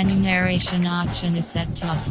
Remuneration auction is set tough.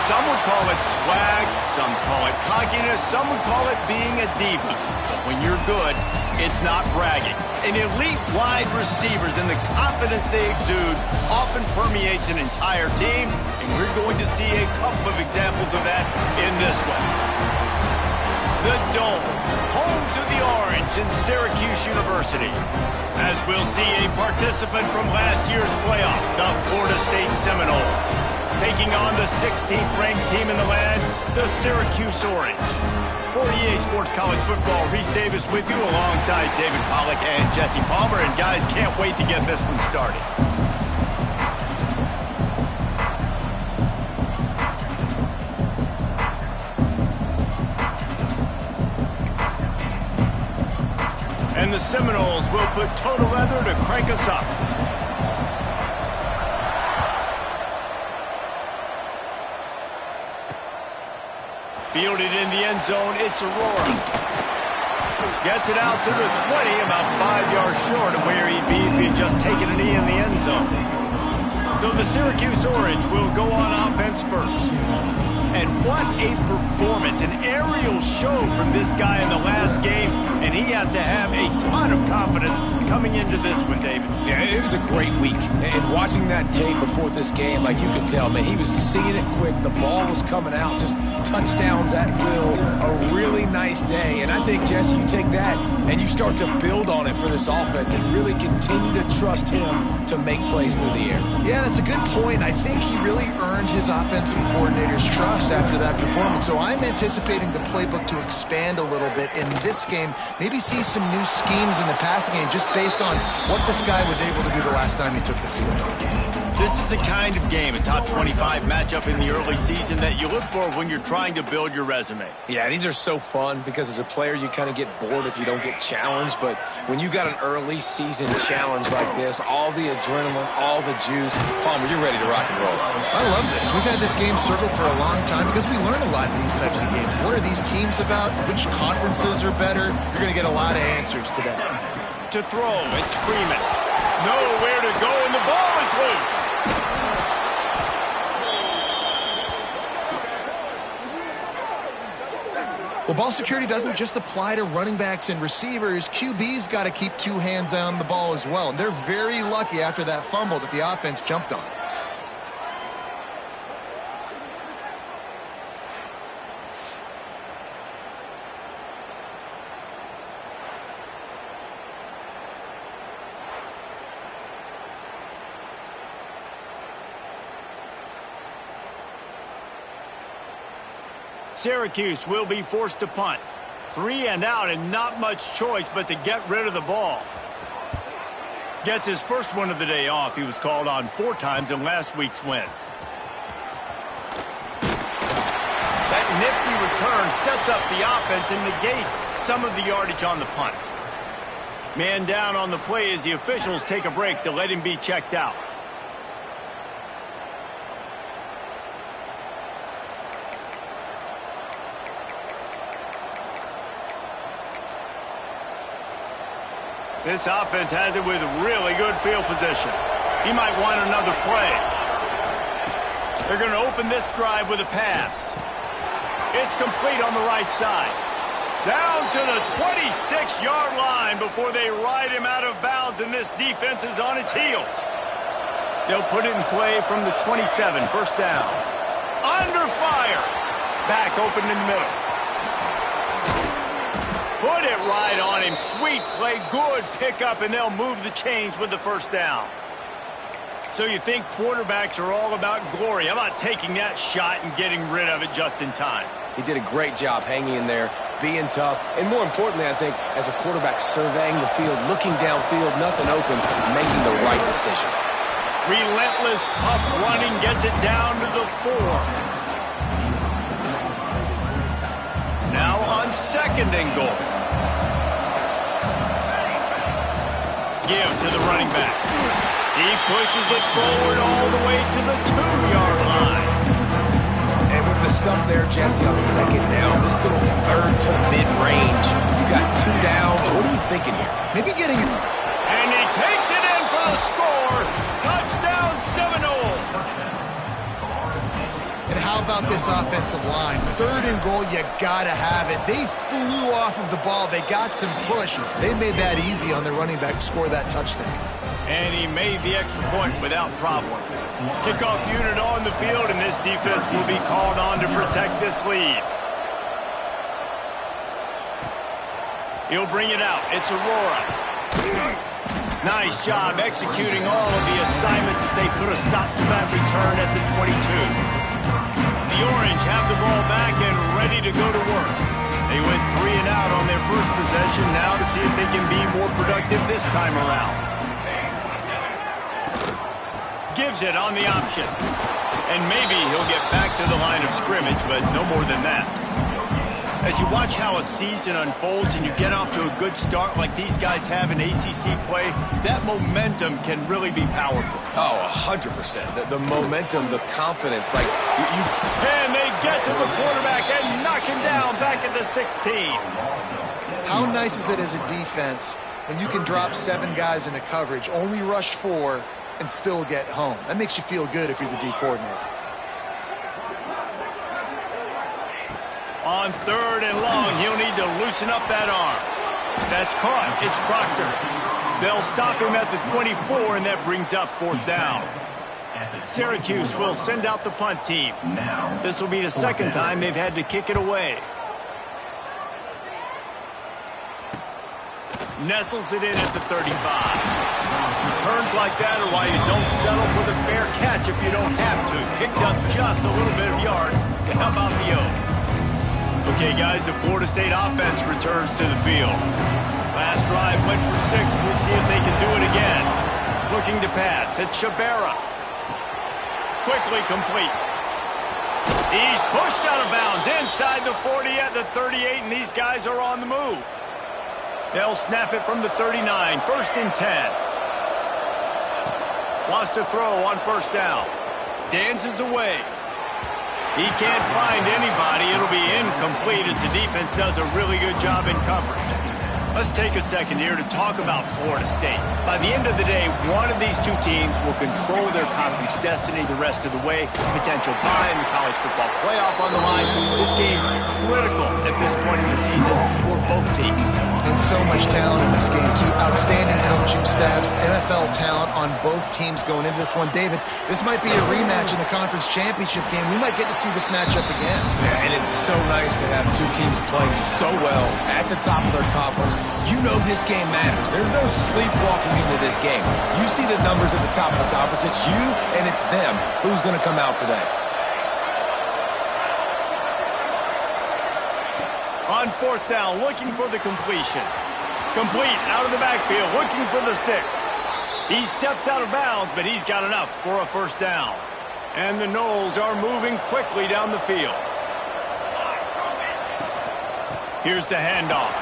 Some would call it swag, some call it cockiness, some would call it being a diva. But when you're good, it's not bragging. An elite wide receivers and the confidence they exude often permeates an entire team, and we're going to see a couple of examples of that in this one. The Dome, home to the Orange in Syracuse University. As we'll see a participant from last year's playoff, the Florida State Seminoles, taking on the 16th ranked team in the land, the Syracuse Orange. For EA Sports College Football, Reese Davis with you alongside David Pollack and Jesse Palmer. And guys, can't wait to get this one started. And the Seminoles will put total leather to crank us up. Fielded in the end zone, it's Aurora. Gets it out to the 20, about 5 yards short of where he'd be if he'd just taken a knee in the end zone. So the Syracuse Orange will go on offense first. And what a performance, an aerial show from this guy in the last game, and he has to have a ton of confidence coming into this one, David. Yeah, it was a great week. And watching that tape before this game, like you could tell, man, he was seeing it quick. The ball was coming out, just touchdowns at will. A really nice day. And I think, Jesse, you take that and you start to build on it for this offense and really continue to trust him to make plays through the air. Yeah, that's a good point. I think he really earned his offensive coordinator's trust after that performance. So I'm anticipating the playbook to expand a little bit in this game. Maybe see some new schemes in the passing game just based on what this guy was able to do the last time he took the field. This is the kind of game, a top 25 matchup in the early season, that you look for when you're trying to build your resume. Yeah, these are so fun because as a player, you kind of get bored if you don't get challenged. But when you got an early season challenge like this, all the adrenaline, all the juice, Palmer, you're ready to rock and roll. I love this. We've had this game circled for a long time because we learn a lot in these types of games. What are these teams about? Which conferences are better? You're going to get a lot of answers today. To throw, it's Freeman. Nowhere to go, and the ball is loose. Well, ball security doesn't just apply to running backs and receivers. QB's got to keep two hands on the ball as well. And they're very lucky after that fumble that the offense jumped on. Syracuse will be forced to punt. 3 and out and not much choice but to get rid of the ball. Gets his first one of the day off. He was called on 4 times in last week's win. That nifty return sets up the offense and negates some of the yardage on the punt. Man down on the play as the officials take a break to let him be checked out. This offense has it with really good field position. He might want another play. They're going to open this drive with a pass. It's complete on the right side. Down to the 26-yard line before they ride him out of bounds, and this defense is on its heels. They'll put it in play from the 27, first down. Under fire. Back open in the middle. Put it right on him. Sweet play, good pickup, and they'll move the chains with the first down. So you think quarterbacks are all about glory. How about taking that shot and getting rid of it just in time? He did a great job hanging in there, being tough, and more importantly, I think, as a quarterback surveying the field, looking downfield, nothing open, making the right decision. Relentless, tough running gets it down to the 4. Now on 2nd and goal. Give to the running back. He pushes it forward all the way to the 2-yard line. And with the stuff there, Jesse, on 2nd down, this little 3rd to mid-range, you got 2 downs. What are you thinking here? Maybe getting it. And he takes it in for the score. Touchdown Seminoles. And how about this offensive line? 3rd and goal, you gotta have it. They flew off of the ball. They got some push. They made that easy on their running back to score that touchdown. And he made the extra point without problem. Kickoff unit on the field, and this defense will be called on to protect this lead. He'll bring it out. It's Aurora. Nice job executing all of the assignments as they put a stop to that return at the 22. The Orange have the ball back and ready to go to work. They went 3 and out on their first possession, now to see if they can be more productive this time around. Gives it on the option. And maybe he'll get back to the line of scrimmage, but no more than that. As you watch how a season unfolds and you get off to a good start like these guys have in ACC play, that momentum can really be powerful. Oh, 100%. The momentum, the confidence, like you... And they get to the quarterback and knock him down back at the 16. How nice is it as a defense when you can drop 7 guys into coverage, only rush 4, and still get home? That makes you feel good if you're the D coordinator. On 3rd and long, he'll need to loosen up that arm. That's caught. It's Proctor. They'll stop him at the 24, and that brings up 4th down. Syracuse will send out the punt team. This will be the 2nd time they've had to kick it away. Nestles it in at the 35. Returns like that are why you don't settle for the fair catch if you don't have to. Picks up just a little bit of yards to help out the O. Okay, guys, the Florida State offense returns to the field. Last drive went for 6. We'll see if they can do it again. Looking to pass. It's Shabera. Quickly complete. He's pushed out of bounds inside the 40 at the 38, and these guys are on the move. They'll snap it from the 39. 1st and 10. Wants to throw on 1st down. Dances away. He can't find anybody. It'll be incomplete as the defense does a really good job in coverage. Let's take a second here to talk about Florida State. By the end of the day, one of these 2 teams will control their conference destiny the rest of the way. Potential bye in the college football playoff on the line. This game critical at this point in the season for both teams. And so much talent in this game, too. Outstanding coaching staffs, NFL talent on both teams going into this one. David, this might be a rematch in the conference championship game. We might get to see this matchup again. Yeah, and it's so nice to have 2 teams playing so well at the top of their conference. You know this game matters. There's no sleepwalking into this game. You see the numbers at the top of the conference. It's you and it's them. Who's going to come out today? On fourth down, looking for the completion. Complete out of the backfield, looking for the sticks. He steps out of bounds, but he's got enough for a first down. And the Noles are moving quickly down the field. Here's the handoff.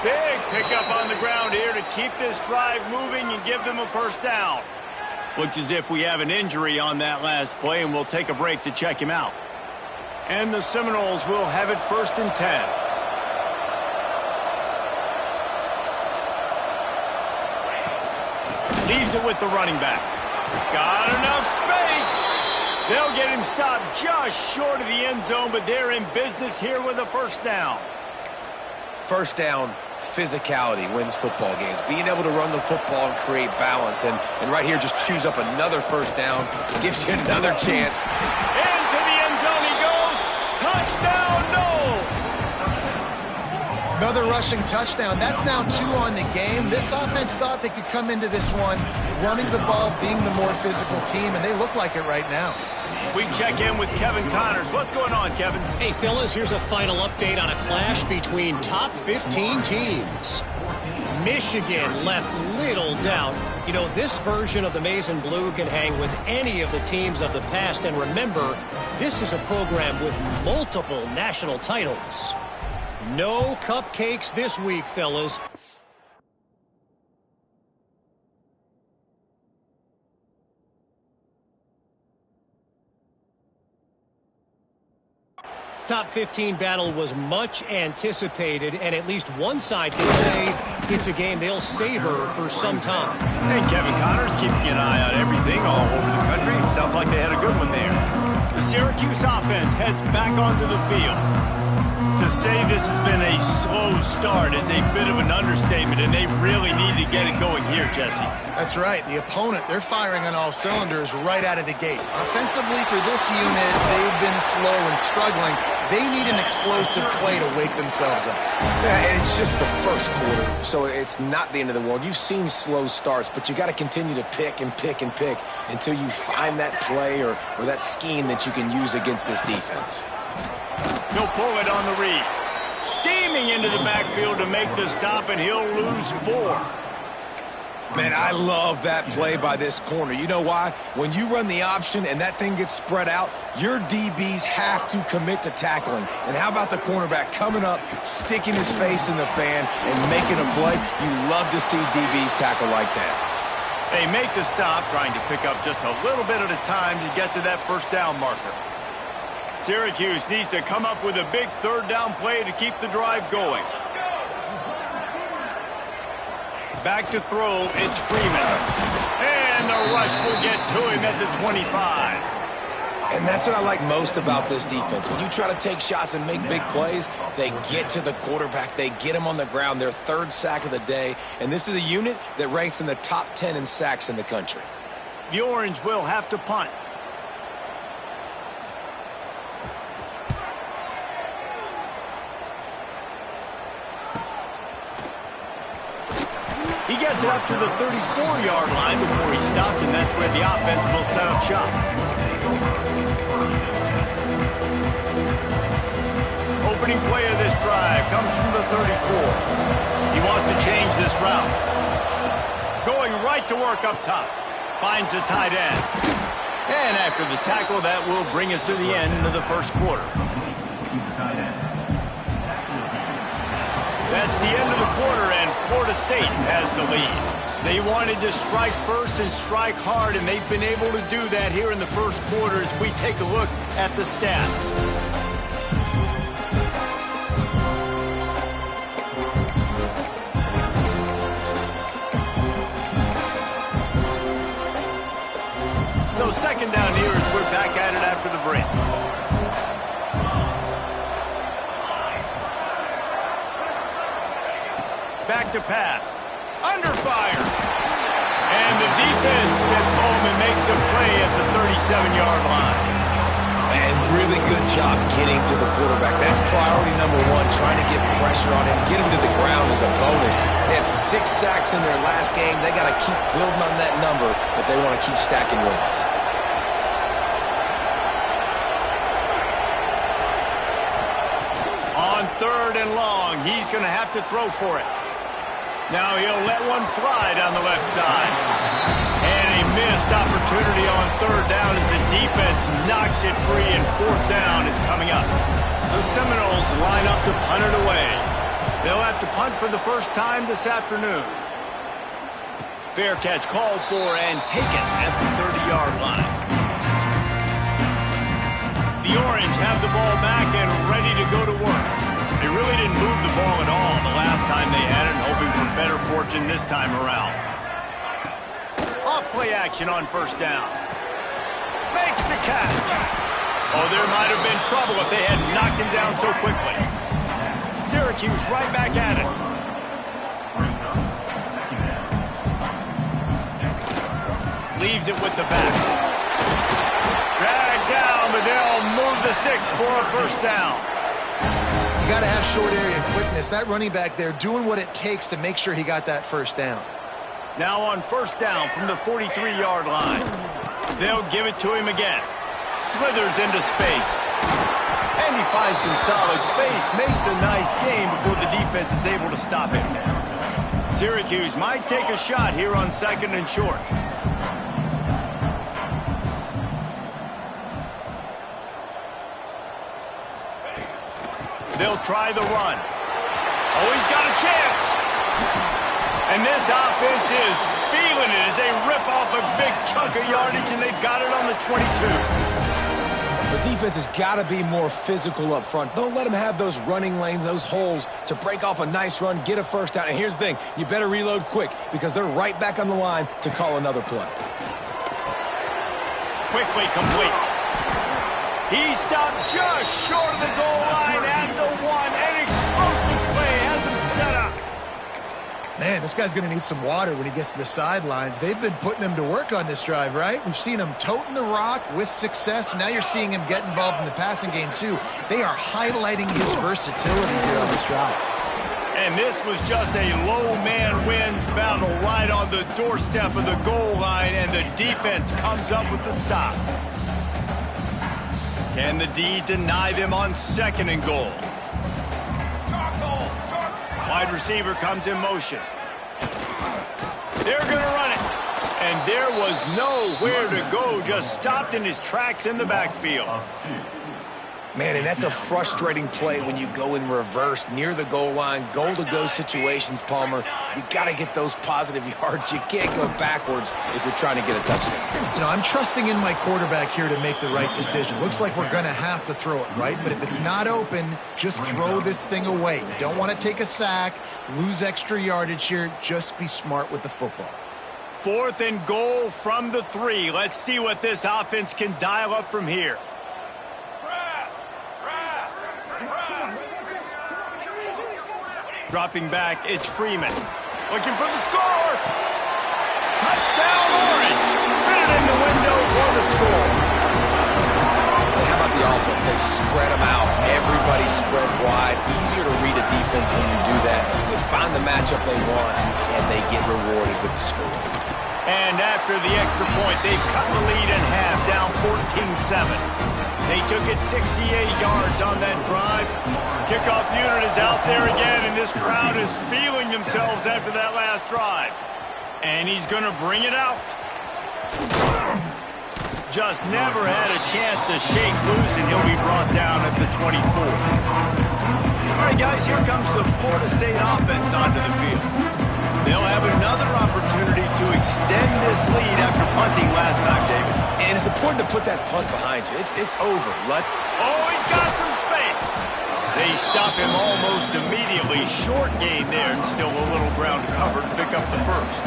Big pickup on the ground here to keep this drive moving and give them a first down. Looks as if we have an injury on that last play, and we'll take a break to check him out. And the Seminoles will have it 1st and 10. Leaves it with the running back. Got enough space. They'll get him stopped just short of the end zone, but they're in business here with a first down. First down, physicality wins football games. Being able to run the football and create balance. And right here, just choose up another first down. Gives you another chance. Into the end zone he goes. Touchdown, Noles! Another rushing touchdown. That's now 2 on the game. This offense thought they could come into this one running the ball, being the more physical team, and they look like it right now. We check in with Kevin Connors. What's going on, Kevin? Hey, fellas, here's a final update on a clash between top 15 teams. Michigan left little doubt. You know, this version of the Maize and Blue can hang with any of the teams of the past. And remember, this is a program with multiple national titles. No cupcakes this week, fellas. Top 15 battle was much anticipated, and at least one side can say it's a game they'll savor for some time. And Kevin Connors keeping an eye on everything all over the country. Sounds like they had a good one there. The Syracuse offense heads back onto the field. To say this has been a slow start is a bit of an understatement, and they really need to get it going here, Jesse. That's right. The opponent, they're firing on all cylinders right out of the gate. Offensively for this unit, they've been slow and struggling. They need an explosive play to wake themselves up. Yeah, and it's just the first quarter, so it's not the end of the world. You've seen slow starts, but you got to continue to pick and pick and pick until you find that play or that scheme that you can use against this defense. He'll pull it on the read. Steaming into the backfield to make the stop, and he'll lose 4. Man, I love that play by this corner. You know why? When you run the option and that thing gets spread out, your DBs have to commit to tackling. And how about the cornerback coming up, sticking his face in the fan, and making a play? You love to see DBs tackle like that. They make the stop, trying to pick up just a little bit at a time to get to that first down marker. Syracuse needs to come up with a big third down play to keep the drive going. Back to throw, it's Freeman. And the rush will get to him at the 25. And that's what I like most about this defense. When you try to take shots and make big plays, they get to the quarterback. They get him on the ground, their 3rd sack of the day. And this is a unit that ranks in the top 10 in sacks in the country. The Orange will have to punt. He gets it up to the 34-yard line before he stopped, and that's where the offense will set up shop. Opening play of this drive comes from the 34. He wants to change this route. Going right to work up top. Finds the tight end. And after the tackle, that will bring us to the end of the first quarter. That's the end of the quarter, and Florida State has the lead. They wanted to strike first and strike hard, and they've been able to do that here in the first quarter as we take a look at the stats. So second down here as we're back at it after the break. Back to pass. Under fire. And the defense gets home and makes a play at the 37-yard line. And really good job getting to the quarterback. That's priority number 1, trying to get pressure on him. Get him to the ground is a bonus. They had 6 sacks in their last game. They got to keep building on that number if they want to keep stacking wins. 3rd and long. He's going to have to throw for it. Now he'll let one fly down the left side. And a missed opportunity on 3rd down as the defense knocks it free, and 4th down is coming up. The Seminoles line up to punt it away. They'll have to punt for the first time this afternoon. Fair catch called for and taken at the 30-yard line. The Orange have the ball back and ready to go to work. They really didn't move the ball at all the last time they had it, hoping for better fortune this time around. Off-play action on 1st down. Makes the catch. Oh, there might have been trouble if they had knocked him down so quickly. Syracuse right back at it. Leaves it with the back. Dragged down, but they'll move the sticks for a 1st down. You got to have short area quickness. That running back there doing what it takes to make sure he got that 1st down. Now on 1st down from the 43-yard line. They'll give it to him again. Slithers into space. And he finds some solid space. Makes a nice game before the defense is able to stop him. Syracuse might take a shot here on 2nd and short. They'll try the run. Oh, he's got a chance. And this offense is feeling it as they rip off a big chunk of yardage, and they've got it on the 22. The defense has got to be more physical up front. Don't let them have those running lanes, those holes to break off a nice run, get a 1st down. And here's the thing, you better reload quick because they're right back on the line to call another play. Quickly complete. He stopped just short of the goal line at the 1. An explosive play has him set up. Man, this guy's going to need some water when he gets to the sidelines. They've been putting him to work on this drive, right? We've seen him toting the rock with success. Now you're seeing him get involved in the passing game, too. They are highlighting his versatility here on this drive. And this was just a low man wins battle right on the doorstep of the goal line, and the defense comes up with the stop. Can the D deny them on 2nd and goal? Wide receiver comes in motion. They're going to run it. And there was nowhere to go, just stopped in his tracks in the backfield. Man, and that's a frustrating play when you go in reverse near the goal line, goal-to-go situations, Palmer. You got to get those positive yards. You can't go backwards if you're trying to get a touchdown. You know, I'm trusting in my quarterback here to make the right decision. Looks like we're going to have to throw it, right? But if it's not open, just throw this thing away. You don't want to take a sack, lose extra yardage here. Just be smart with the football. 4th and goal from the 3. Let's see what this offense can dial up from here. Dropping back, it's Freeman. Looking for the score. Touchdown, Orange. Fitted in the window for the score. How about the offense? They spread them out. Everybody spread wide. Easier to read a defense when you do that. They find the matchup they want, and they get rewarded with the score. And after the extra point, they've cut the lead in half, down 14-7. They took it 68 yards on that drive. Kickoff unit is out there again, and this crowd is feeling themselves after that last drive. And he's going to bring it out. Just never had a chance to shake loose, and he'll be brought down at the 24. All right, guys, here comes the Florida State offense onto the field. They'll have another opportunity to extend this lead after punting last time, David. And it's important to put that punt behind you. It's over. Oh, he's got some space. They stop him almost immediately. Short gain there, and still a little ground to cover to pick up the 1st.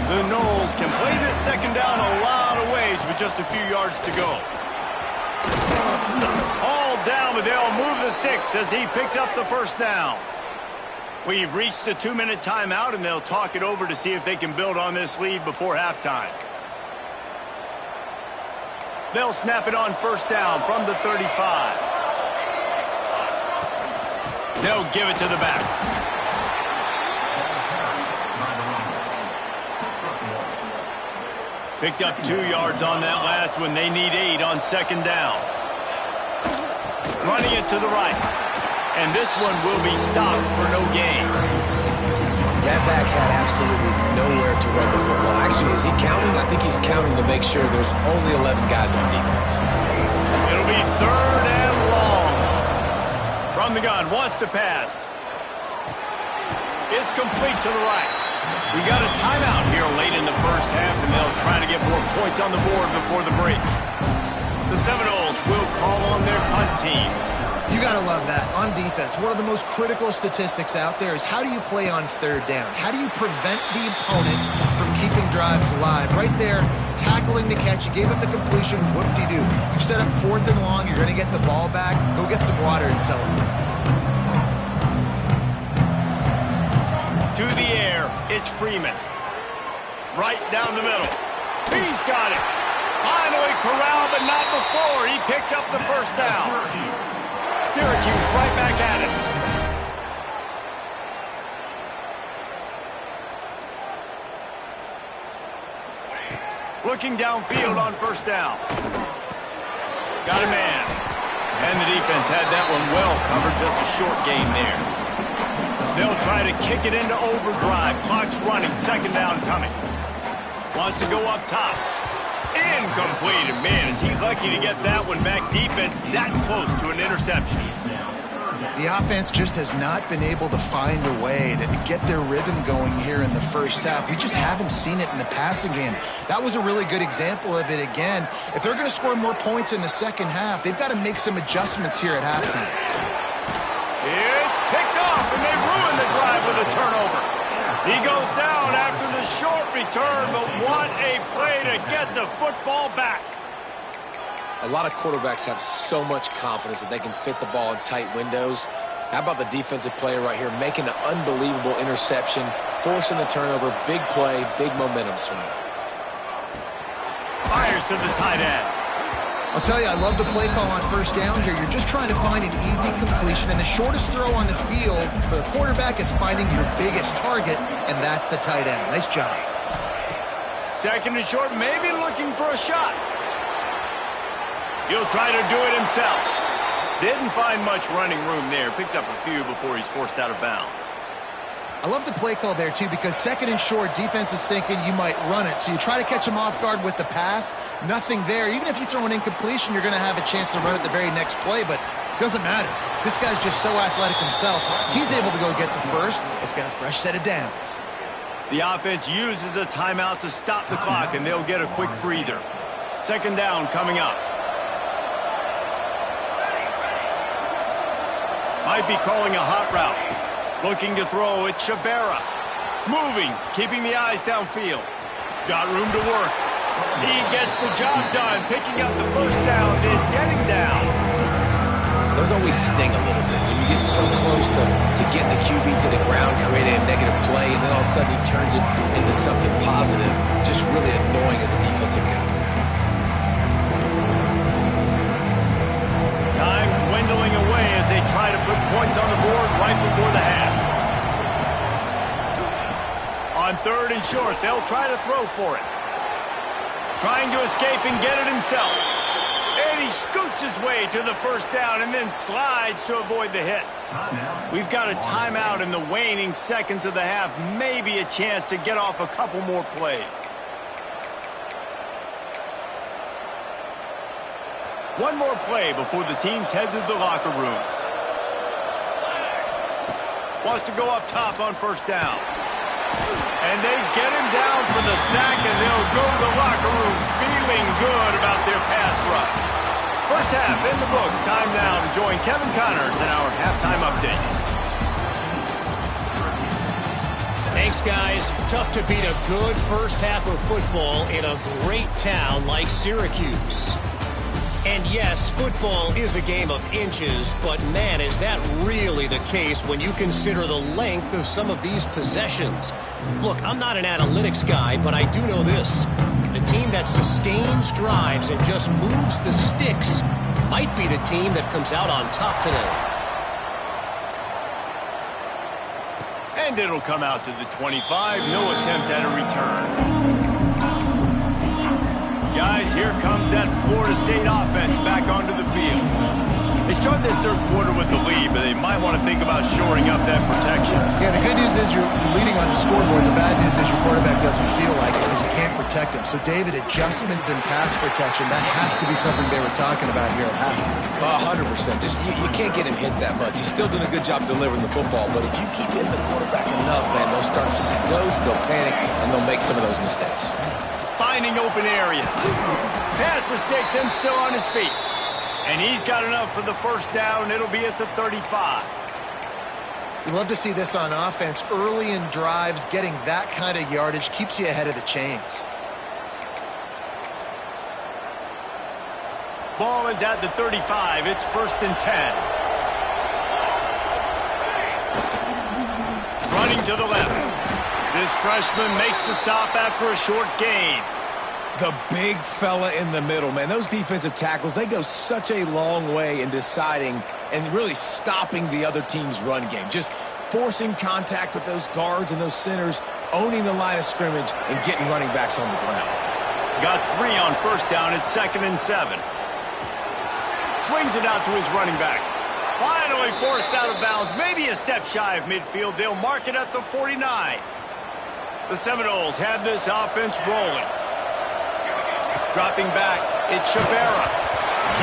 The Noles can play this 2nd down a lot of ways with just a few yards to go. All down, but they'll move the sticks as he picks up the 1st down. We've reached the 2-minute timeout, and they'll talk it over to see if they can build on this lead before halftime. They'll snap it on 1st down from the 35. They'll give it to the back. Picked up 2 yards on that last one. They need 8 on 2nd down. Running it to the right. And this one will be stopped for no gain. That back had absolutely nowhere to run the football. Actually, is he counting? I think he's counting to make sure there's only 11 guys on defense. It'll be 3rd and long. From the gun, wants to pass. It's complete to the right. We got a timeout here late in the first half, and they'll try to get more points on the board before the break. The Seminoles will call on their punt team. You got to love that. On defense, one of the most critical statistics out there is how do you play on 3rd down? How do you prevent the opponent from keeping drives alive? Right there, tackling the catch. You gave up the completion. Whoop-de-doo. You set up 4th and long. You're going to get the ball back. Go get some water and celebrate. To the air, it's Freeman. Right down the middle. He's got it. Finally corralled, but not before. He picked up the first down. Syracuse right back at it. Looking downfield on 1st down. Got a man. And the defense had that one well covered. Just a short gain there. They'll try to kick it into overdrive. Clock's running. 2nd down coming. Wants to go up top. Incomplete. And man, is he lucky to get that one back. Defense that close to an interception. The offense just has not been able to find a way to get their rhythm going here in the first half. We just haven't seen it in the passing game. That was a really good example of it again. If they're going to score more points in the second half, they've got to make some adjustments here at halftime. It's picked off, and they ruin the drive with a turnover. He goes down after the short return, but what a play to get the football back. A lot of quarterbacks have so much confidence that they can fit the ball in tight windows. How about the defensive player right here making an unbelievable interception, forcing the turnover, big play, big momentum swing. Fires to the tight end. I'll tell you, I love the play call on 1st down here. You're just trying to find an easy completion, and the shortest throw on the field for the quarterback is finding your biggest target, and that's the tight end. Nice job. 2nd and short, maybe looking for a shot. He'll try to do it himself. Didn't find much running room there. Picks up a few before he's forced out of bounds. I love the play call there, too, because 2nd and short, defense is thinking you might run it. So you try to catch him off guard with the pass. Nothing there. Even if you throw an incompletion, you're going to have a chance to run it the very next play, but it doesn't matter. This guy's just so athletic himself. He's able to go get the first. It's got a fresh set of downs. The offense uses a timeout to stop the clock, and they'll get a quick breather. 2nd down coming up. Might be calling a hot route. Looking to throw, it's Shabera. Moving, keeping the eyes downfield. Got room to work. He gets the job done, picking up the first down, then getting down. Those always sting a little bit when you get so close to getting the QB to the ground, creating a negative play, and then all of a sudden he turns it into something positive. Just really annoying as a defensive guy. Time dwindling away as they try to put points on the board right before the half. On 3rd and short, they'll try to throw for it. Trying to escape and get it himself. And he scoots his way to the first down and then slides to avoid the hit. We've got a timeout in the waning seconds of the half. Maybe a chance to get off a couple more plays. One more play before the teams head to the locker rooms. Wants to go up top on 1st down. And they get him down for the sack, and they'll go to the locker room feeling good about their pass rush. First half in the books. Time now to join Kevin Connors in our halftime update. Thanks, guys. Tough to beat a good first half of football in a great town like Syracuse. And yes, football is a game of inches, but man, is that really the case when you consider the length of some of these possessions. Look, I'm not an analytics guy, but I do know this. The team that sustains drives and just moves the sticks might be the team that comes out on top today. And it'll come out to the 25. No attempt at a return. Guys, here comes that Florida State offense back onto the field. They started this third quarter with the lead, but they might want to think about shoring up that protection. Yeah, the good news is you're leading on the scoreboard. The bad news is your quarterback doesn't feel like it because you can't protect him. So, David, adjustments in pass protection, that has to be something they were talking about here at halftime. 100%. Just you can't get him hit that much. He's still doing a good job delivering the football, but if you keep hitting the quarterback enough, man, they'll start to see ghosts, they'll panic, and they'll make some of those mistakes. Finding open areas. Pass the sticks and still on his feet. And he's got enough for the first down. It'll be at the 35. We love to see this on offense. Early in drives, getting that kind of yardage keeps you ahead of the chains. Ball is at the 35. It's 1st and 10. Running to the left. This freshman makes the stop after a short gain. The big fella in the middle, man. Those defensive tackles, they go such a long way in deciding and really stopping the other team's run game. Just forcing contact with those guards and those centers, owning the line of scrimmage, and getting running backs on the ground. Got 3 on first down. It's 2nd and 7. Swings it out to his running back. Finally forced out of bounds. Maybe a step shy of midfield. They'll mark it at the 49. The Seminoles have this offense rolling. Dropping back, it's Shabera.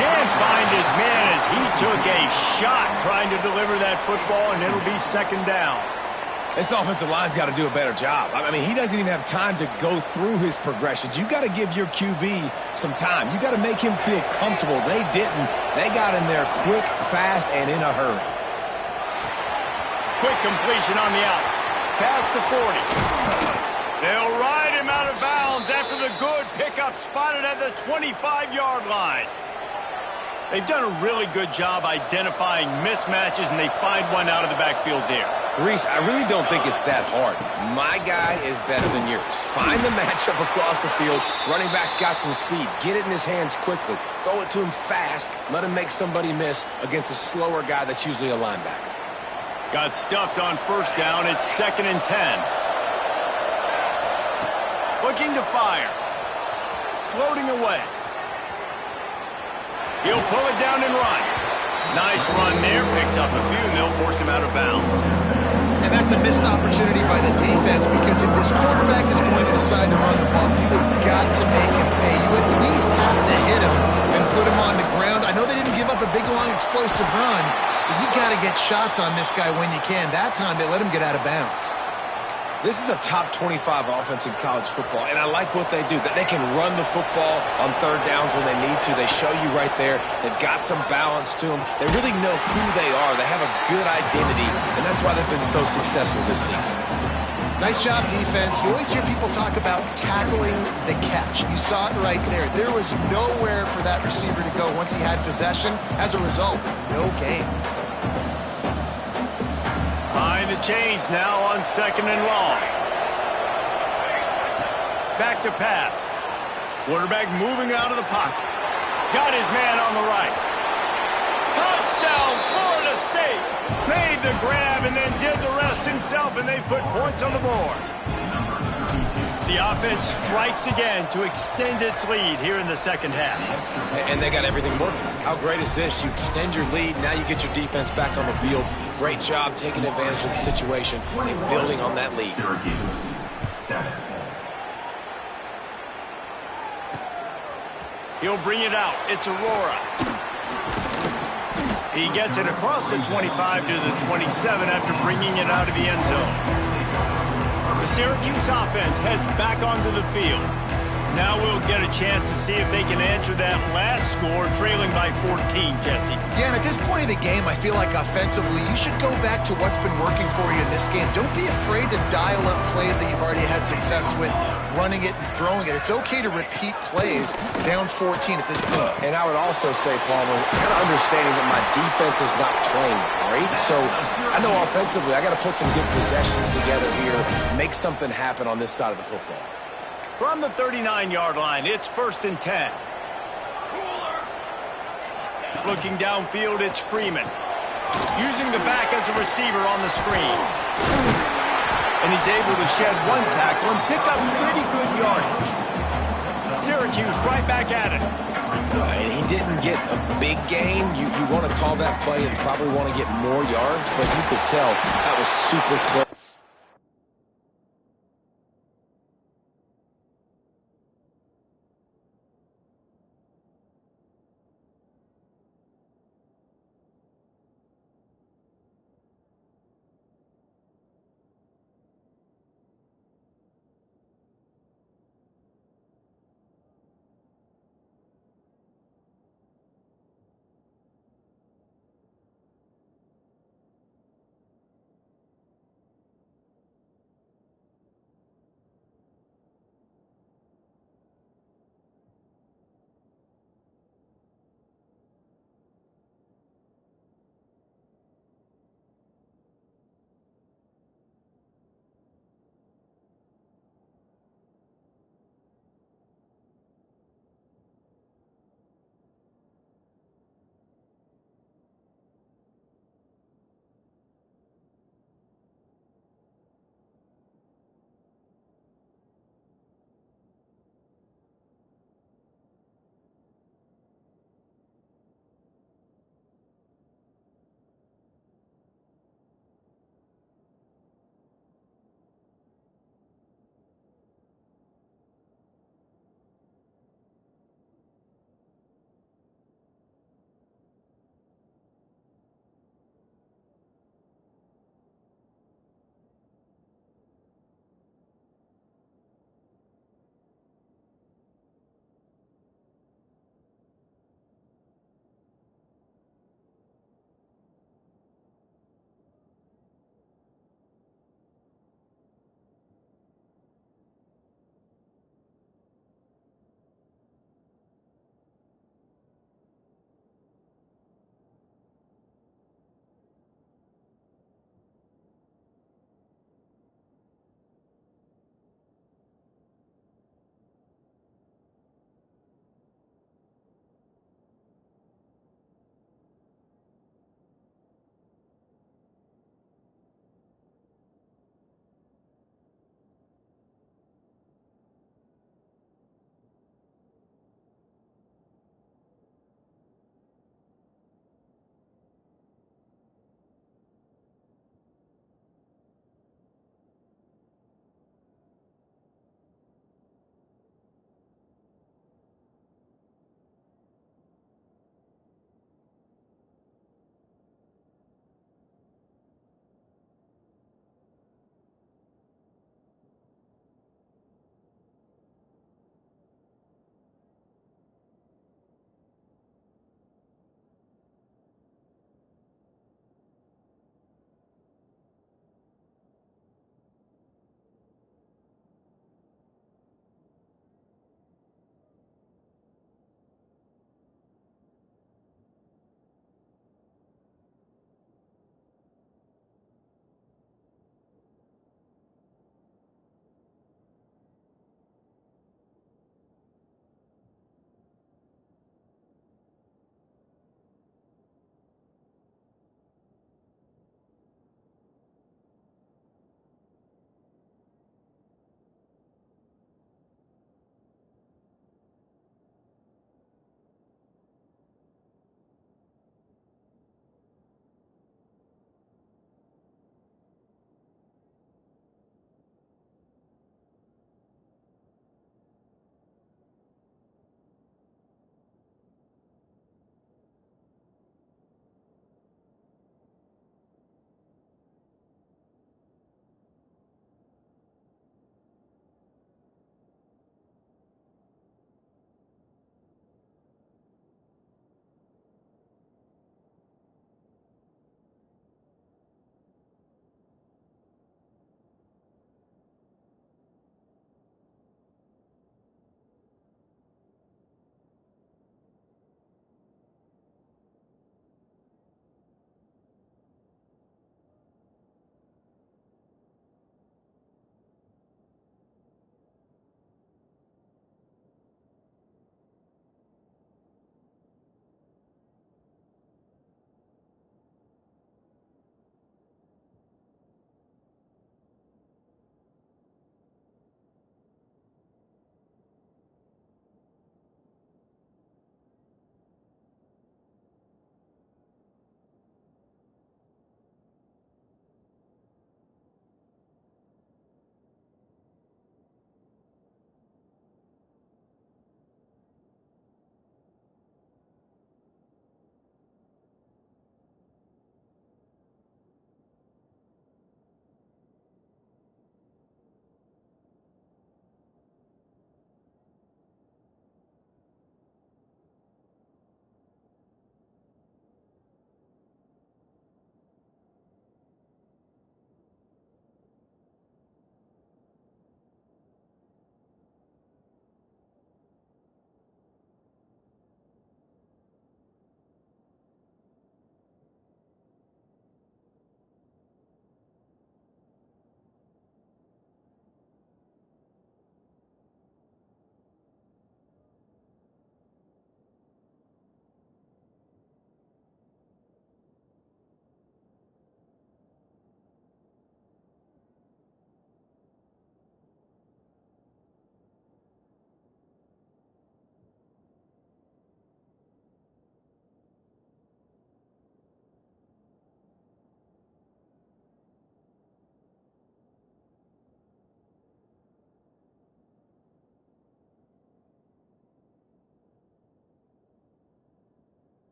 Can't find his man as he took a shot trying to deliver that football, and it'll be 2nd down. This offensive line's got to do a better job. I mean, he doesn't even have time to go through his progressions. You got to give your QB some time. You got to make him feel comfortable. They didn't. They got in there quick, fast, and in a hurry. Quick completion on the out. Past the 40. They'll ride him out of bounds after the good pickup spotted at the 25-yard line. They've done a really good job identifying mismatches, and they find one out of the backfield there. Reese, I really don't think it's that hard. My guy is better than yours. Find the matchup across the field. Running back's got some speed. Get it in his hands quickly. Throw it to him fast. Let him make somebody miss against a slower guy that's usually a linebacker. Got stuffed on first down. It's 2nd and 10. Looking to fire. Floating away. He'll pull it down and run. Nice run there. Picks up a few, and they'll force him out of bounds. And that's a missed opportunity by the defense, because if this quarterback is going to decide to run the ball, you have got to make him pay. You at least have to hit him and put him on the ground. I know they didn't give up a big, long, explosive run, but you got to get shots on this guy when you can. That time, they let him get out of bounds. This is a top 25 offense in college football, and I like what they do. They can run the football on third downs when they need to. They show you right there. They've got some balance to them. They really know who they are. They have a good identity, and that's why they've been so successful this season. Nice job, defense. You always hear people talk about tackling the catch. You saw it right there. There was nowhere for that receiver to go once he had possession. As a result, no gain. Behind the chains now on 2nd and long. Back to pass. Quarterback moving out of the pocket. Got his man on the right. Touchdown, Florida State. Made the grab and then did the rest himself, and they put points on the board. The offense strikes again to extend its lead here in the second half. And they got everything working. How great is this? You extend your lead. Now you get your defense back on the field. Great job taking advantage of the situation and building on that lead. He'll bring it out. It's Aurora. He gets it across the 25 to the 27 after bringing it out of the end zone. The Syracuse offense heads back onto the field. Now we'll get a chance to see if they can answer that last score, trailing by 14, Jesse. Yeah, and at this point of the game, I feel like offensively, you should go back to what's been working for you in this game. Don't be afraid to dial up plays that you've already had success with, running it and throwing it. It's okay to repeat plays down 14 at this point. And I would also say, Palmer, kind of understanding that my defense is not playing great, so I know offensively I got to put some good possessions together here, make something happen on this side of the football. From the 39-yard line, it's 1st and 10. Looking downfield, it's Freeman. Using the back as a receiver on the screen. And he's able to shed one tackle and pick up pretty good yardage. Syracuse right back at it. And he didn't get a big gain. You want to call that play and probably want to get more yards, but you could tell that was super close.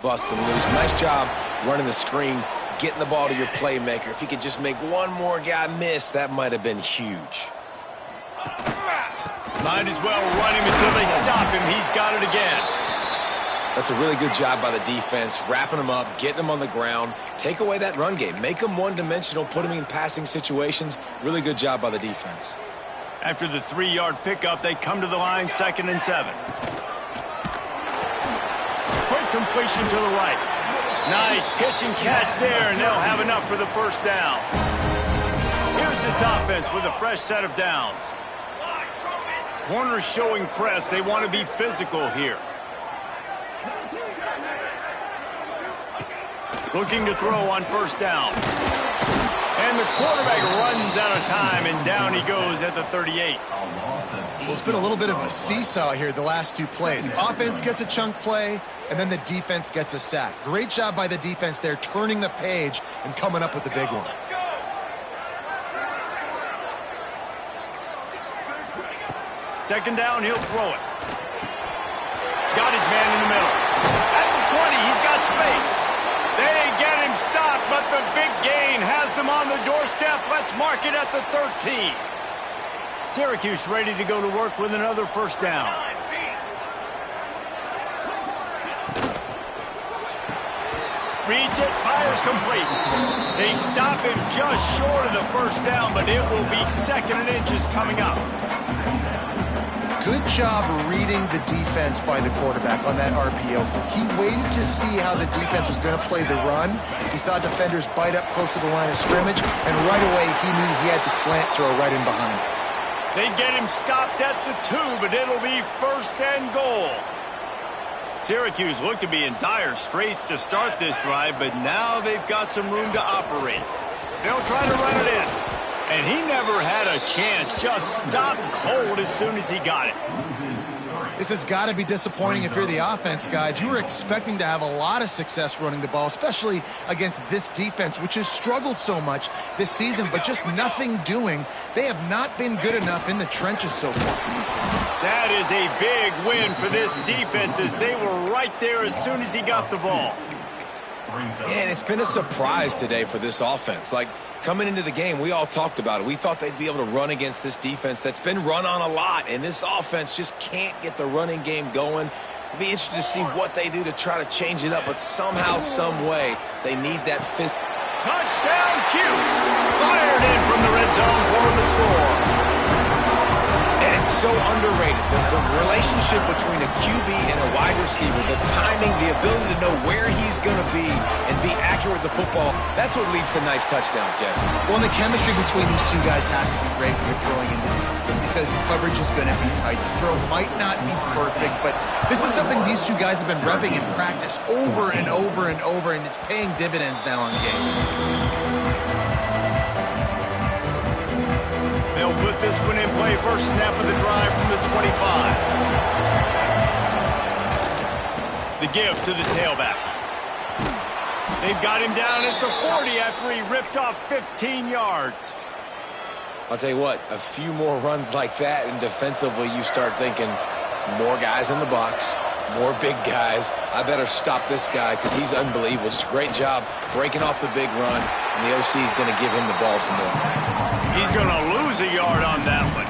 busting loose. Nice job running the screen, getting the ball to your playmaker. If he could just make one more guy miss, that might have been huge. Might as well run him until they stop him. He's got it again. That's a really good job by the defense, wrapping him up, getting him on the ground. Take away that run game. Make him one-dimensional, put him in passing situations. Really good job by the defense. After the 3-yard pickup, they come to the line, 2nd and 7. Quick completion to the right. Nice pitch and catch there, and they'll have enough for the first down. Here's this offense with a fresh set of downs. Corners showing press. They want to be physical here. Looking to throw on first down. And the quarterback runs out of time, and down he goes at the 38. Well, it's been a little bit of a seesaw here the last 2 plays. Offense gets a chunk play, and then the defense gets a sack. Great job by the defense there, turning the page and coming up with the big one. Second down, he'll throw it. Got his man in the middle. At the 20, he's got space. They get him stopped, but the big gain has them on the doorstep. Let's mark it at the 13. Syracuse ready to go to work with another first down. Reads it, fires complete. They stop him just short of the first down, but it will be 2nd and inches coming up. Good job reading the defense by the quarterback on that RPO flick. He waited to see how the defense was going to play the run. He saw defenders bite up close to the line of scrimmage, and right away he knew he had the slant throw right in behind. They get him stopped at the 2, but it'll be 1st and goal. Syracuse looked to be in dire straits to start this drive, but now they've got some room to operate. They'll try to run it in. And he never had a chance, just stopped cold as soon as he got it. This has got to be disappointing if you're the offense, guys. You were expecting to have a lot of success running the ball, especially against this defense, which has struggled so much this season, but just nothing doing. They have not been good enough in the trenches so far. That is a big win for this defense, as they were right there as soon as he got the ball. And it's been a surprise today for this offense. Like, coming into the game, we all talked about it. We thought they'd be able to run against this defense that's been run on a lot, and this offense just can't get the running game going. It'll be interesting to see what they do to try to change it up, but somehow, some way, they need that fifth. Touchdown, Cuse! Fired in from the red zone for the score. And it's so underrated. The relationship between a QB and a wide receiver, the timing, the ability to know where he's going to be and be accurate with the football, that's what leads to nice touchdowns, Jesse. Well, the chemistry between these 2 guys has to be great when you're throwing into the end because coverage is going to be tight. The throw might not be perfect, but this is something these 2 guys have been repping in practice over and over and over, and it's paying dividends now in the game. They'll put this one in play. First snap of the drive from the 25. The give to the tailback. They've got him down at the 40 after he ripped off 15 yards. I'll tell you what, a few more runs like that, and defensively you start thinking more guys in the box, more big guys. I better stop this guy because he's unbelievable. Just a great job breaking off the big run, and the OC is going to give him the ball some more. He's going to lose a yard on that one.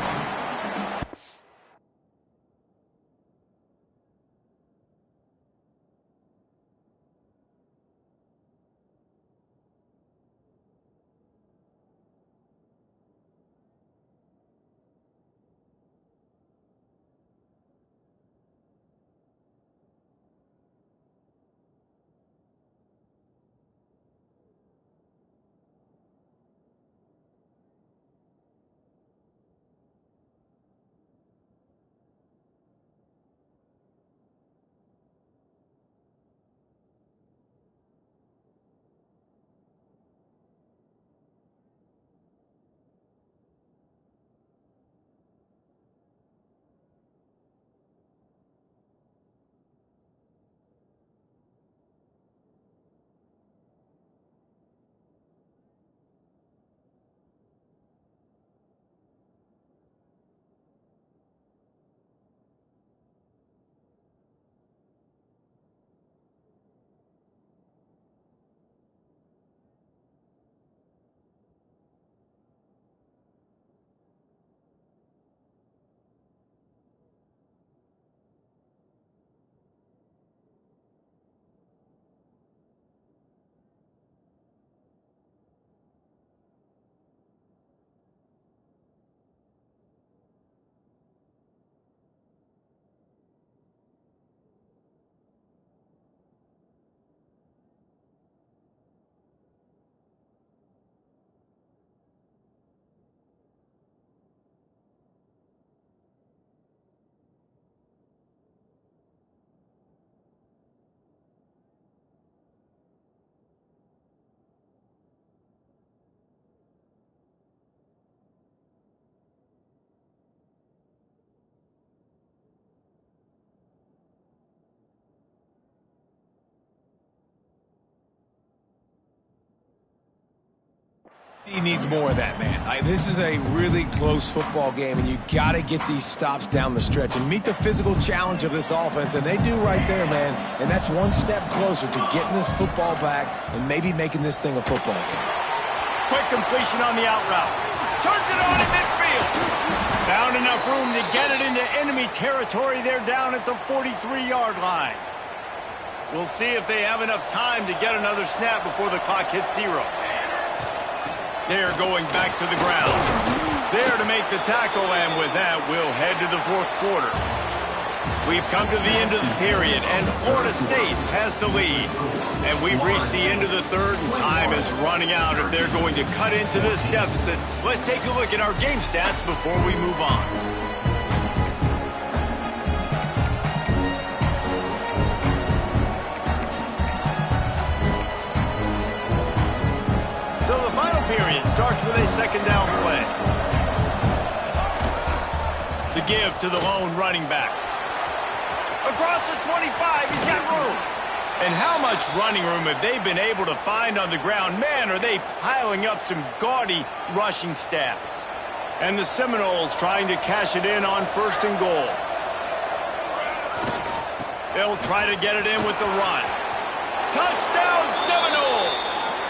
He needs more of that, man. This is a really close football game, and you got to get these stops down the stretch and meet the physical challenge of this offense, and they do right there, man. And that's one step closer to getting this football back and maybe making this thing a football game. Quick completion on the out route. Turns it on in midfield. Found enough room to get it into enemy territory. They're down at the 43-yard line. We'll see if they have enough time to get another snap before the clock hits 0. They're going back to the ground. There to make the tackle, and with that, we'll head to the fourth quarter. We've come to the end of the period, and Florida State has the lead. And we've reached the end of the third, and time is running out if they're going to cut into this deficit. Let's take a look at our game stats before we move on. So the final period starts with a second down play. The give to the lone running back. Across the 25, he's got room. And how much running room have they been able to find on the ground? Man, are they piling up some gaudy rushing stats. And the Seminoles trying to cash it in on 1st and goal. They'll try to get it in with the run. Touchdown, Seminoles!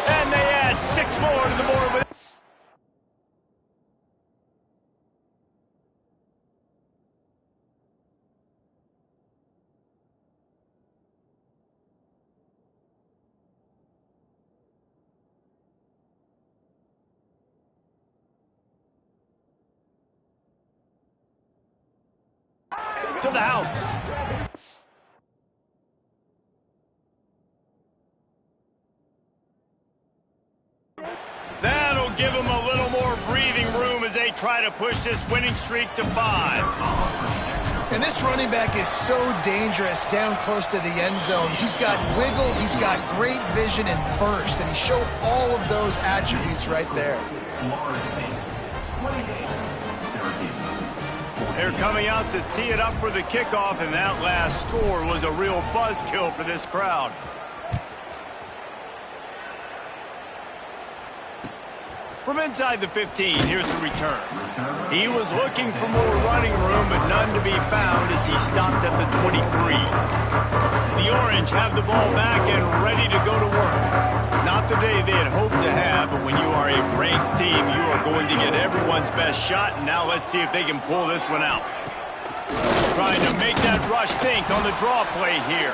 And they add 6 more to the board. To the house. That'll give them a little more breathing room as they try to push this winning streak to 5. And this running back is so dangerous down close to the end zone. He's got wiggle, he's got great vision and burst, and he showed all of those attributes right there. They're coming out to tee it up for the kickoff, and that last score was a real buzzkill for this crowd. From inside the 15, here's the return. He was looking for more running room, but none to be found as he stopped at the 23. The Orange have the ball back and ready to go to work. Not the day they had hoped to have, but when you are a ranked team, you are going to get everyone's best shot, and now let's see if they can pull this one out. Trying to make that rush think on the draw play here.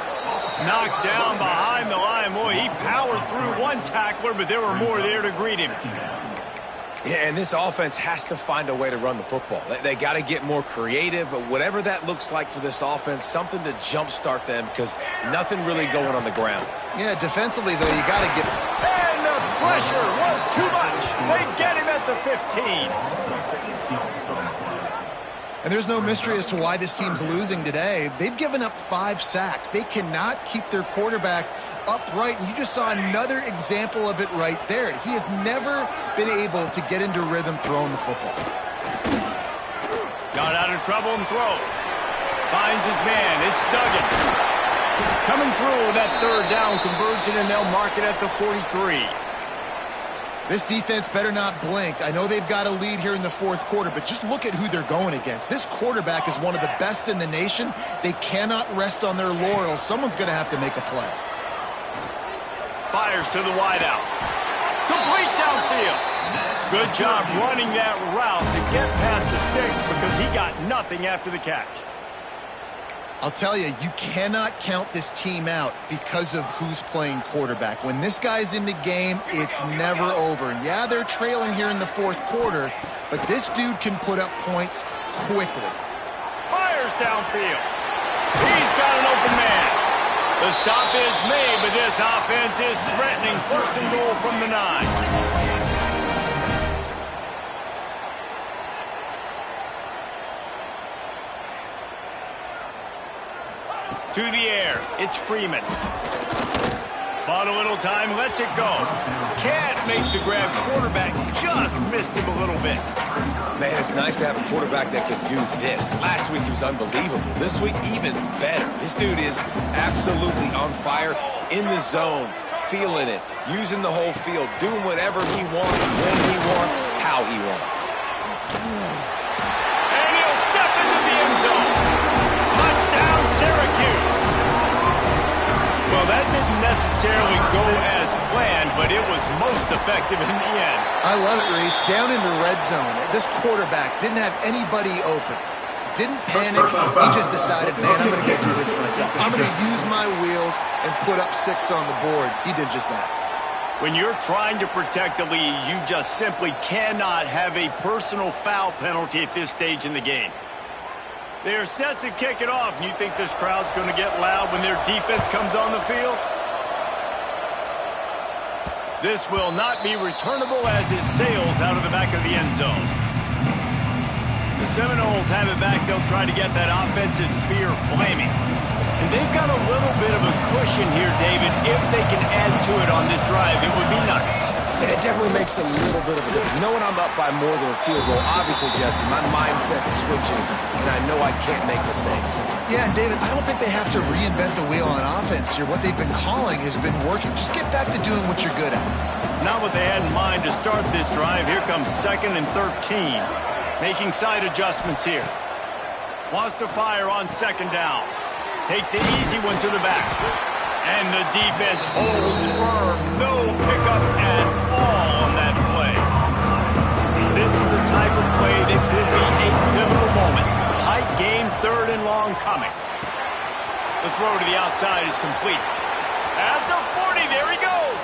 Knocked down behind the line. Boy, he powered through one tackler, but there were more there to greet him. Yeah, and this offense has to find a way to run the football. They got to get more creative, whatever that looks like for this offense, something to jumpstart them because nothing really going on the ground. Yeah, defensively, though, you got to give it. And the pressure was too much. They get him at the 15. And there's no mystery as to why this team's losing today. They've given up 5 sacks. They cannot keep their quarterback upright, and you just saw another example of it right there. He has never been able to get into rhythm throwing the football. Got out of trouble and throws. Finds his man. It's Duggan. Coming through with that third down conversion, and they'll mark it at the 43. This defense better not blink. I know they've got a lead here in the fourth quarter, but just look at who they're going against. This quarterback is one of the best in the nation. They cannot rest on their laurels. Someone's going to have to make a play. Fires to the wideout. Complete downfield. Good job running that route to get past the sticks because he got nothing after the catch. I'll tell you, you cannot count this team out because of who's playing quarterback. When this guy's in the game, it's never over. And yeah, they're trailing here in the fourth quarter, but this dude can put up points quickly. Fires downfield. He's got an open man. The stop is made, but this offense is threatening 1st and goal from the 9. To the air, it's Freeman. Bought a little time, lets it go. Can't make the grab. Quarterback just missed him a little bit. Man, it's nice to have a quarterback that can do this. Last week he was unbelievable. This week, even better. This dude is absolutely on fire, in the zone, feeling it, using the whole field, doing whatever he wants, when he wants, how he wants. And he'll step into the end zone. Touchdown, Syracuse. Well, that didn't necessarily go as planned, but it was most effective in the end. I love it, Reese. Down in the red zone, this quarterback didn't have anybody open. Didn't panic. He just decided, man, I'm going to go do this myself. I'm going to use my wheels and put up 6 on the board. He did just that. When you're trying to protect a lead, you just simply cannot have a personal foul penalty at this stage in the game. They are set to kick it off, and you think this crowd's going to get loud when their defense comes on the field? This will not be returnable as it sails out of the back of the end zone. The Seminoles have it back. They'll try to get that offensive spear flaming. And they've got a little bit of a cushion here, David. If they can add to it on this drive, it would be nice. It definitely makes a little bit of a difference. Knowing I'm up by more than a field goal, obviously, Jesse, my mindset switches, and I know I can't make mistakes. Yeah, and David, I don't think they have to reinvent the wheel on offense here. What they've been calling has been working. Just get back to doing what you're good at. Not what they had in mind to start this drive. Here comes 2nd and 13. Making side adjustments here. Wants to fire on 2nd down. Takes an easy one to the back. And the defense holds firm. No pickup at all on that play. This is the type of play that could be a pivotal moment. Tight game, 3rd and long coming. The throw to the outside is complete. At the 40, there he goes.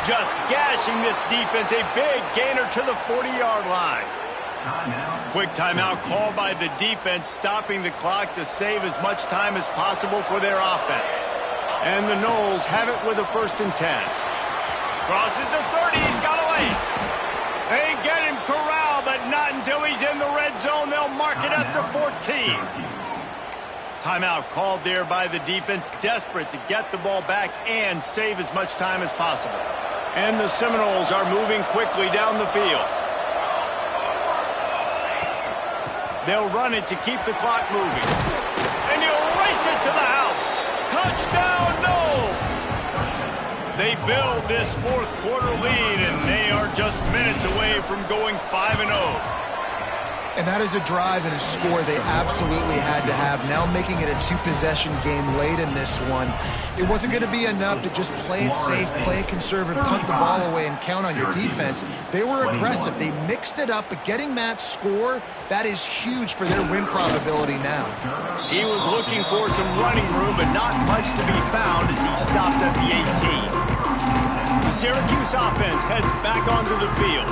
Just gashing this defense. A big gainer to the 40-yard line. Quick timeout called by the defense, stopping the clock to save as much time as possible for their offense. And the Noles have it with a 1st and 10. Crosses the 30, he's got away. They get him corralled, but not until he's in the red zone. They'll mark it at the 14. Timeout called there by the defense, desperate to get the ball back and save as much time as possible. And the Seminoles are moving quickly down the field. They'll run it to keep the clock moving. And he'll race it to the house. Touchdown, Noles! They build this 4th quarter lead, and they are just minutes away from going 5-0. And that is a drive and a score they absolutely had to have. Now making it a 2-possession game late in this one. It wasn't going to be enough to just play it safe, play it conservative, punt the ball away, and count on your defense. They were aggressive. They mixed it up, but getting that score, that is huge for their win probability now. He was looking for some running room, but not much to be found as he stopped at the 18. The Syracuse offense heads back onto the field.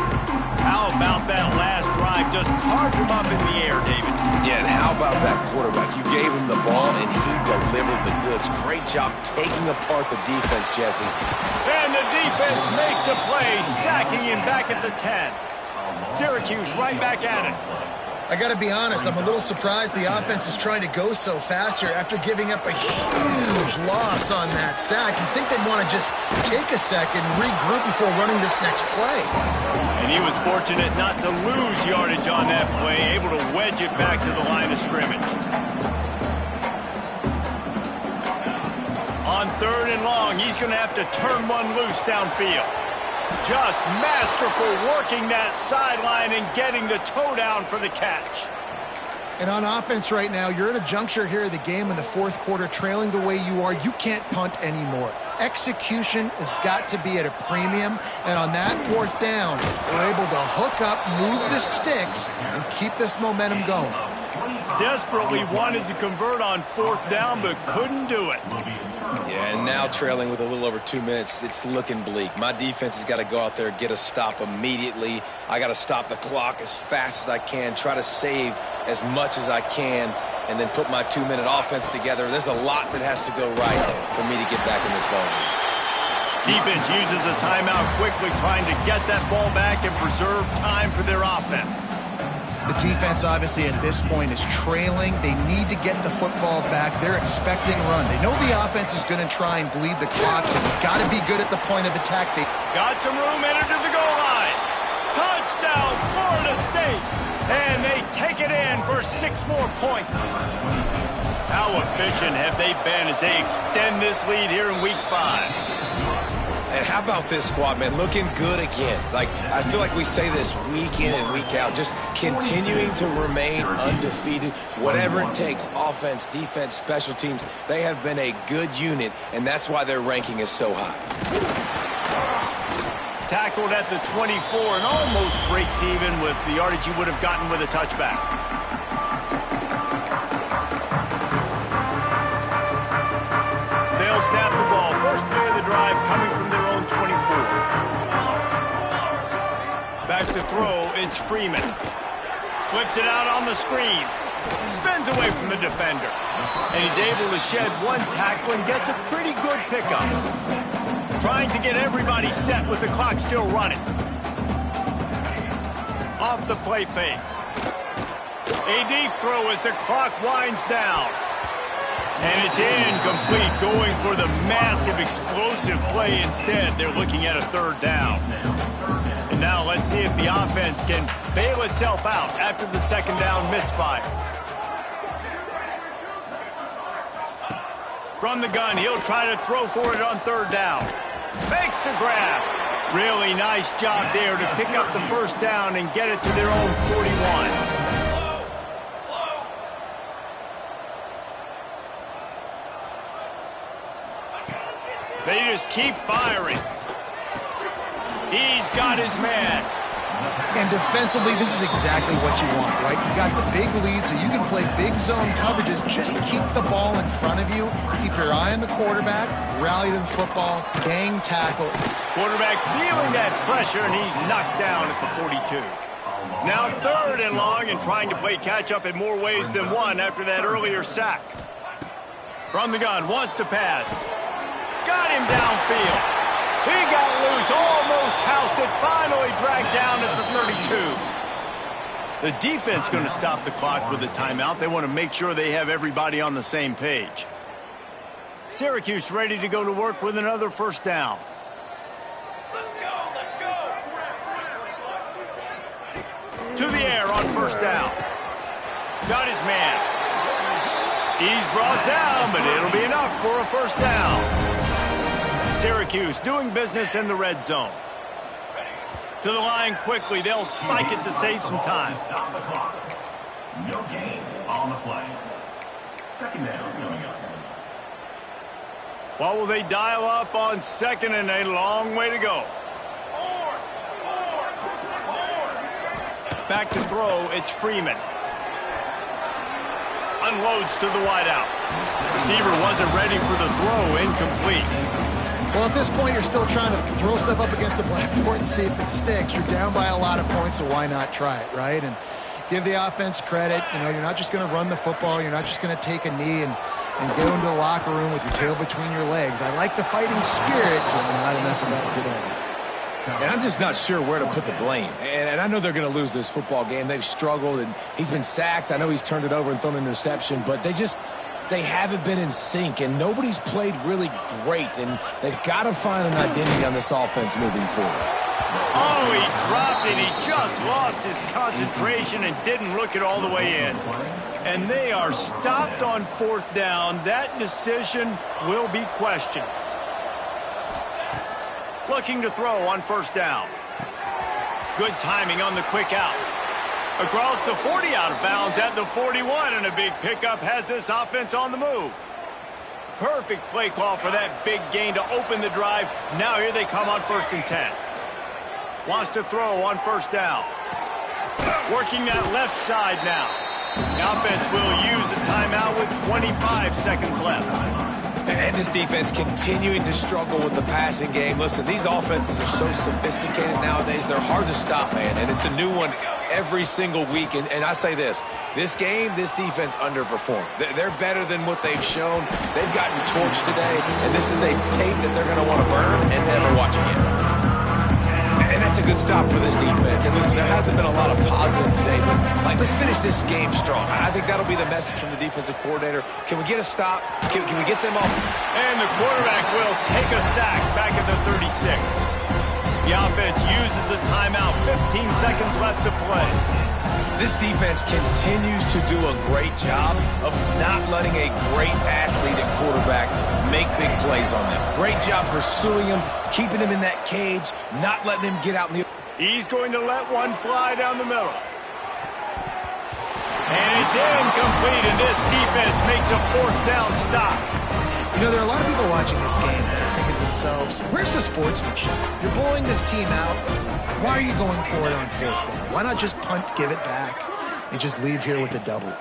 How about that last drive? Just carved him up in the air, David. Yeah, and how about that quarterback? You gave him the ball, and he delivered the goods. Great job taking apart the defense, Jesse. And the defense makes a play, sacking him back at the 10. Syracuse right back at it. I got to be honest, I'm a little surprised the offense is trying to go so fast here after giving up a huge loss on that sack. You'd think they'd want to just take a second, regroup before running this next play. And he was fortunate not to lose yardage on that play, able to wedge it back to the line of scrimmage. On 3rd and long, he's going to have to turn one loose downfield. Just masterful working that sideline and getting the toe down for the catch. And on offense right now, you're at a juncture here of the game in the 4th quarter, trailing the way you are. You can't punt anymore. Execution has got to be at a premium. And on that 4th down, they're able to hook up, move the sticks, and keep this momentum going. Desperately wanted to convert on 4th down, but couldn't do it. Yeah, and now trailing with a little over 2 minutes, it's looking bleak. My defense has got to go out there and get a stop immediately. I got to stop the clock as fast as I can, try to save as much as I can, and then put my 2-minute offense together. There's a lot that has to go right for me to get back in this ballgame. Defense uses a timeout quickly, trying to get that ball back and preserve time for their offense. The defense, obviously, at this point is trailing. They need to get the football back. They're expecting run. They know the offense is going to try and bleed the clock, so they've got to be good at the point of attack. They got some room, entered to the goal line. Touchdown, Florida State. And they take it in for 6 more points. How efficient have they been as they extend this lead here in Week 5? And how about this squad, man? Looking good again. Like, I feel like we say this week in and week out, just continuing to remain undefeated. Whatever it takes, offense, defense, special teams, they have been a good unit, and that's why their ranking is so high. Tackled at the 24 and almost breaks even with the yardage he would have gotten with a touchback. They'll snap the ball. First play of the drive coming from their own 24. Back to throw, it's Freeman. Flips it out on the screen. Spins away from the defender. And he's able to shed one tackle and gets a pretty good pickup. Trying to get everybody set with the clock still running. Off the play fake. A deep throw as the clock winds down. And it's incomplete, going for the massive explosive play instead. They're looking at a third down. And now let's see if the offense can bail itself out after the second down misfire. From the gun, he'll try to throw for it on third down. Makes the grab. Really nice job there to pick up the first down and get it to their own 41. They just keep firing. He's got his man. And defensively, this is exactly what you want, right? You got the big lead, so you can play big zone coverages. Just keep the ball in front of you. Keep your eye on the quarterback. Rally to the football. Gang tackle. Quarterback feeling that pressure, and he's knocked down at the 42. Now third and long and trying to play catch-up in more ways than one after that earlier sack. From the gun, wants to pass. Got him downfield. He got loose, almost housed it, finally dragged down at the 32. The defense going to stop the clock with a timeout. They want to make sure they have everybody on the same page. Syracuse ready to go to work with another first down. Let's go. To the air on first down. Got his man. He's brought down, but it'll be enough for a first down. Syracuse doing business in the red zone. To the line quickly. They'll spike it to save some time. Stop the clock. No gain on the play. Second down coming up. What will they dial up on second and a long way to go? Back to throw, it's Freeman. Unloads to the wideout. Receiver wasn't ready for the throw, incomplete. Well, at this point, you're still trying to throw stuff up against the blackboard and see if it sticks. You're down by a lot of points, so why not try it, right? And give the offense credit. You know, you're not just going to run the football. You're not just going to take a knee and go into the locker room with your tail between your legs. I like the fighting spirit, just not enough of that today. And I'm just not sure where to put the blame. And I know they're going to lose this football game. They've struggled, and he's been sacked. I know he's turned it over and thrown an interception, but they haven't been in sync, and nobody's played really great, and they've got to find an identity on this offense moving forward. Oh, he dropped it. He just lost his concentration and didn't look it all the way in. And they are stopped on fourth down. That decision will be questioned. Looking to throw on first down. Good timing on the quick out. Across the 40, out of bounds at the 41, and a big pickup has this offense on the move. Perfect play call for that big gain to open the drive. Now here they come on 1st and 10. Wants to throw on first down. Working that left side now. The offense will use a timeout with 25 seconds left. And this defense continuing to struggle with the passing game. Listen, these offenses are so sophisticated nowadays. They're hard to stop, man. And it's a new one every single week. And I say this game, this defense underperformed. They're better than what they've shown. They've gotten torched today. And this is a tape that they're going to want to burn and never watch again. And that's a good stop for this defense. And listen, there hasn't been a lot of positive today, but let's finish this game strong. I think that'll be the message from the defensive coordinator. Can we get a stop? Can we get them off? And the quarterback will take a sack back at the 36. The offense uses a timeout. 15 seconds left to play. This defense continues to do a great job of not letting a great athlete at quarterback make big plays on them. Great job pursuing him, keeping him in that cage, not letting him get out in the... He's going to let one fly down the middle. And it's incomplete, and this defense makes a fourth down stop. You know, there are a lot of people watching this game that are thinking to themselves, where's the sportsmanship? You're blowing this team out. Why are you going for it on fourth down? Why not just punt, give it back, and just leave here with a W?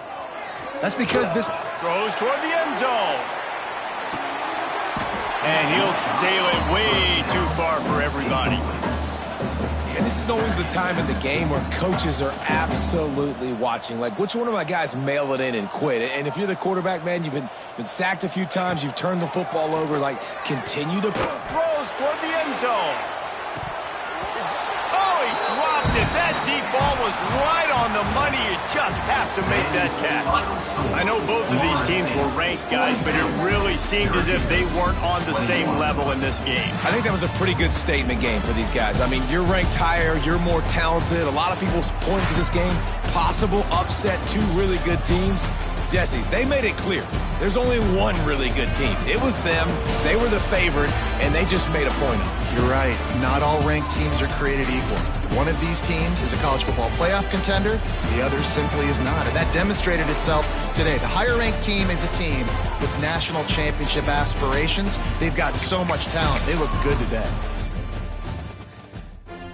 That's because this... Throws toward the end zone. And he'll sail it way too far for everybody. And this is always the time in the game where coaches are absolutely watching. Like, which one of my guys mail it in and quit? And if you're the quarterback, man, you've been sacked a few times, you've turned the football over, like, continue to... Throws toward the end zone. Oh, he dropped it. That deep ball was right on the money. You just have to make that catch. I know both of these teams were ranked, guys, but it really seemed as if they weren't on the same level in this game. I think that was a pretty good statement game for these guys. I mean, you're ranked higher, you're more talented. A lot of people point to this game. Possible upset, two really good teams. Jesse, they made it clear. There's only one really good team. It was them. They were the favorite, and they just made a point of it. You're right. Not all ranked teams are created equal. One of these teams is a college football playoff contender. The other simply is not. And that demonstrated itself today. The higher-ranked team is a team with national championship aspirations. They've got so much talent. They look good today.